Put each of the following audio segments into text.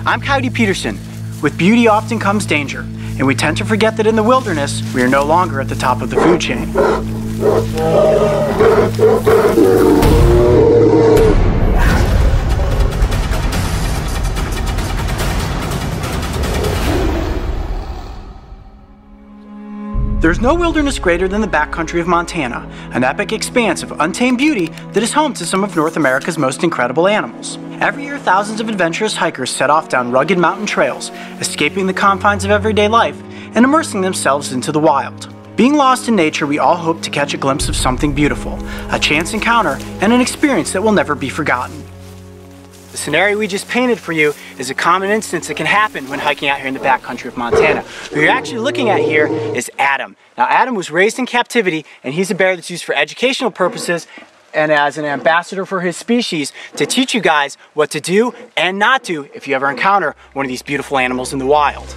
I'm Coyote Peterson. With beauty often comes danger, and we tend to forget that in the wilderness, we are no longer at the top of the food chain. There's no wilderness greater than the backcountry of Montana, an epic expanse of untamed beauty that is home to some of North America's most incredible animals. Every year, thousands of adventurous hikers set off down rugged mountain trails, escaping the confines of everyday life and immersing themselves into the wild. Being lost in nature, we all hope to catch a glimpse of something beautiful, a chance encounter, and an experience that will never be forgotten. The scenario we just painted for you is a common instance that can happen when hiking out here in the backcountry of Montana. What you're actually looking at here is Adam. Now, Adam was raised in captivity, and he's a bear that's used for educational purposes and as an ambassador for his species to teach you guys what to do and not do if you ever encounter one of these beautiful animals in the wild.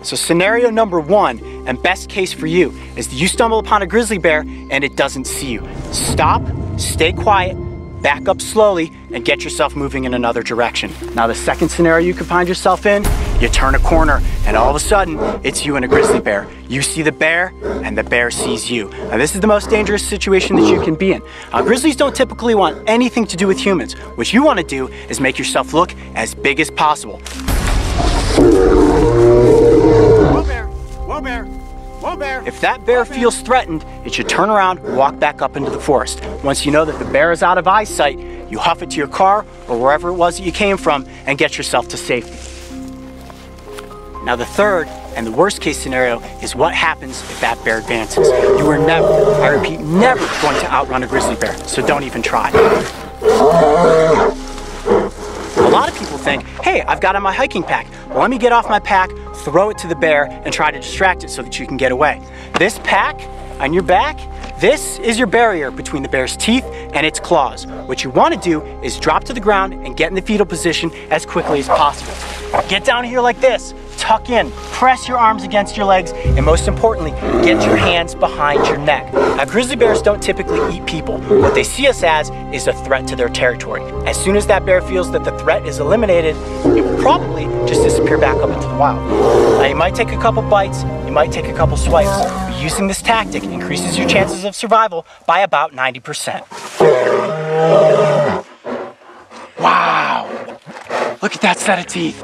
So scenario number one, and best case for you, is that you stumble upon a grizzly bear and it doesn't see you. Stop, stay quiet, back up slowly, and get yourself moving in another direction. Now the second scenario you could find yourself in, you turn a corner and all of a sudden it's you and a grizzly bear. You see the bear and the bear sees you. Now this is the most dangerous situation that you can be in. Grizzlies don't typically want anything to do with humans. What you want to do is make yourself look as big as possible. Whoa bear, whoa bear. If that bear feels threatened, it should turn around and walk back up into the forest. Once you know that the bear is out of eyesight, you huff it to your car or wherever it was that you came from and get yourself to safety. Now the third and the worst case scenario is what happens if that bear advances. You are never, I repeat, never going to outrun a grizzly bear, so don't even try. A lot of people think, hey, I've got on my hiking pack. Well, let me get off my pack, throw it to the bear, and try to distract it so that you can get away. This pack on your back, this is your barrier between the bear's teeth and its claws. What you want to do is drop to the ground and get in the fetal position as quickly as possible. Get down here like this, tuck in, press your arms against your legs, and most importantly, get your hands behind your neck. Now, grizzly bears don't typically eat people. What they see us as is a threat to their territory. As soon as that bear feels that the threat is eliminated, it will probably just disappear back up into the wild. Now, you might take a couple bites, you might take a couple swipes, but using this tactic increases your chances of survival by about 90%. Wow! Look at that set of teeth.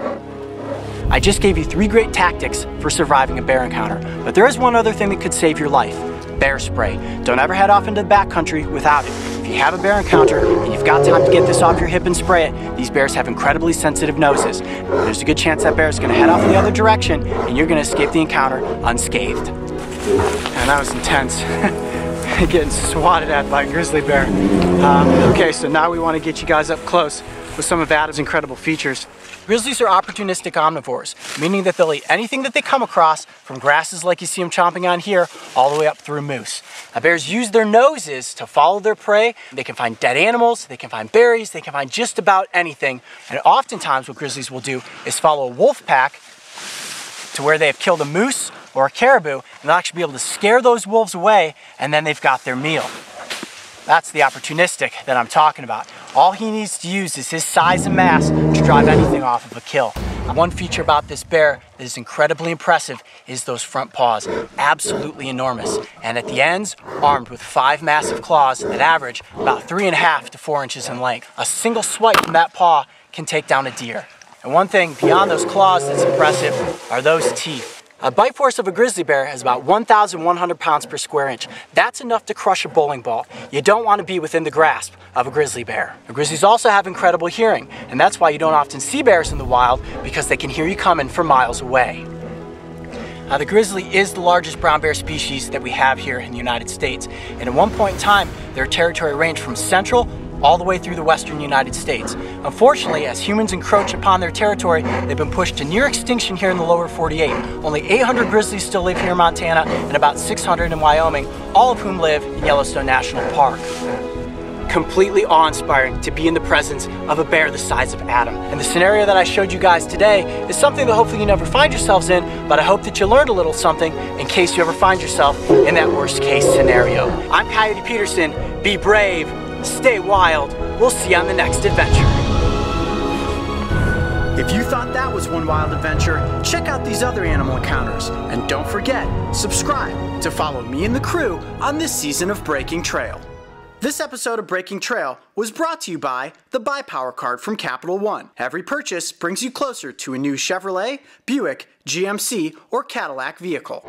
I just gave you 3 great tactics for surviving a bear encounter, but there is one other thing that could save your life: bear spray. Don't ever head off into the backcountry without it. If you have a bear encounter and you've got time to get this off your hip and spray it, these bears have incredibly sensitive noses. There's a good chance that bear is going to head off in the other direction and you're going to escape the encounter unscathed. And that was intense. Getting swatted at by a grizzly bear. Okay, so now we want to get you guys up close with some of Adam's incredible features. Grizzlies are opportunistic omnivores, meaning that they'll eat anything that they come across, from grasses like you see them chomping on here, all the way up through moose. Now, bears use their noses to follow their prey. They can find dead animals, they can find berries, they can find just about anything. And oftentimes what grizzlies will do is follow a wolf pack to where they have killed a moose or a caribou, and they'll actually be able to scare those wolves away, and then they've got their meal. That's the opportunistic that I'm talking about. All he needs to use is his size and mass to drive anything off of a kill. One feature about this bear that is incredibly impressive is those front paws. Absolutely enormous. And at the ends, armed with 5 massive claws that average about 3.5 to 4 inches in length. A single swipe from that paw can take down a deer. And one thing beyond those claws that's impressive are those teeth. A bite force of a grizzly bear is about 1,100 pounds per square inch. That's enough to crush a bowling ball. You don't want to be within the grasp of a grizzly bear. The grizzlies also have incredible hearing, and that's why you don't often see bears in the wild, because they can hear you coming from miles away. Now, the grizzly is the largest brown bear species that we have here in the United States, and at one point in time, their territory ranged from central all the way through the western United States. Unfortunately, as humans encroach upon their territory, they've been pushed to near extinction here in the lower 48. Only 800 grizzlies still live here in Montana and about 600 in Wyoming, all of whom live in Yellowstone National Park. Completely awe-inspiring to be in the presence of a bear the size of Adam. And the scenario that I showed you guys today is something that hopefully you never find yourselves in, but I hope that you learned a little something in case you ever find yourself in that worst case scenario. I'm Coyote Peterson. Be brave, stay wild. We'll see you on the next adventure. If you thought that was one wild adventure, check out these other animal encounters. And don't forget, subscribe to follow me and the crew on this season of Breaking Trail. This episode of Breaking Trail was brought to you by the Buy Power Card from Capital One. Every purchase brings you closer to a new Chevrolet, Buick, GMC, or Cadillac vehicle.